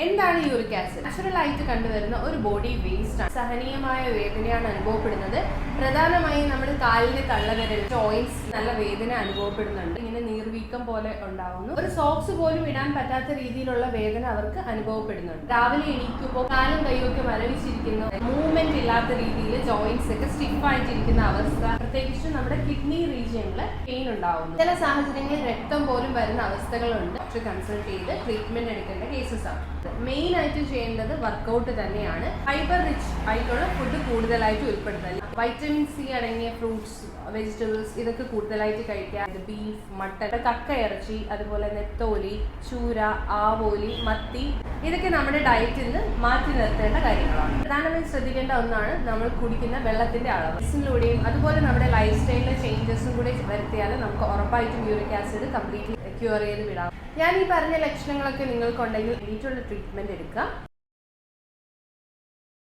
എന്താണ് uric acid? നാച്ചുറലായിട്ട് കണ്ടുവരുന്ന ഒരു ബോഡി വേസ്റ്റ് ആണ്. സഹനീയമായ വേദനയാണ് അനുഭവപ്പെടുന്നത്. പ്രധാനമായും നമ്മുടെ കാലിന്റെ തള്ളവിരൽ ജോയിന്റ്സ് നല്ല വേദന അനുഭവപ്പെടുന്നുണ്ട്. ഇങ്ങനെ നീർവീക്കം പോലെ ഉണ്ടാവുന്നു. ഒരു സോക്സ് പോലും ഇടാൻ പറ്റാത്ത രീതിയിലുള്ള വേദന അവർക്ക് അനുഭവപ്പെടുന്നുണ്ട്. രാവിലെ എണീക്കുമ്പോൾ കാലും കൈയൊക്കെ മരവിച്ചിരിക്കുന്നു, മൂവ്മെന്റ് ഇല്ലാത്ത രീതിയിൽ ജോയിന്റ്സ് ഒക്കെ സ്റ്റിഫ് ആയിട്ടിരിക്കുന്ന അവസ്ഥ, പ്രത്യേകിച്ച് നമ്മുടെ കിഡ്നി റീജിയനിൽ പെയിൻ ഉണ്ടാവുന്നു. ചില സാഹചര്യങ്ങളിൽ രക്തം പോലും വരുന്ന അവസ്ഥകളുണ്ട്. ഡോക്ടറെ കൺസൾട്ട് ചെയ്ത് ട്രീറ്റ്മെന്റ് എടുക്കേണ്ട കേസസ് ആണ്. മെയിൻ ആയിട്ട് ചെയ്യേണ്ടത് വർക്കൗട്ട് തന്നെയാണ്. ഫൈബർ റിച്ച് ആയിട്ടുള്ള ഫുഡ് കൂടുതലായിട്ട് ഉൾപ്പെടുത്തൽ, വൈറ്റമിൻ സി അടങ്ങിയ ഫ്രൂട്ട്സ്, വെജിറ്റബിൾസ് ഇതൊക്കെ കൂടുതലായിട്ട് കഴിക്കുക. ബീഫ്, മട്ടൻ, കക്ക ഇറച്ചി, അതുപോലെ നെത്തോലി, ചൂര, ആവോലി, മത്തി ഇതൊക്കെ നമ്മുടെ ഡയറ്റിൽ നിന്ന് മാറ്റി നിർത്തേണ്ട കാര്യങ്ങളാണ്. പ്രധാനമായും ശ്രദ്ധിക്കേണ്ട ഒന്നാണ് നമ്മൾ കുടിക്കുന്ന വെള്ളത്തിന്റെ അളവ്. ിലൂടെയും അതുപോലെ നമ്മുടെ ലൈഫ് സ്റ്റൈലിലെ ചേഞ്ചസും കൂടി വരുത്തിയാൽ നമുക്ക് ഉറപ്പായിട്ടും യൂറിക് ആസിഡ് കംപ്ലീറ്റ്ലി ക്യൂർ ചെയ്ത് വിടാം. ഞാൻ ഈ പറഞ്ഞ ലക്ഷണങ്ങളൊക്കെ നിങ്ങൾക്കുണ്ടെങ്കിൽ വീട്ടിലുള്ള ട്രീറ്റ്മെന്റ് എടുക്കുക.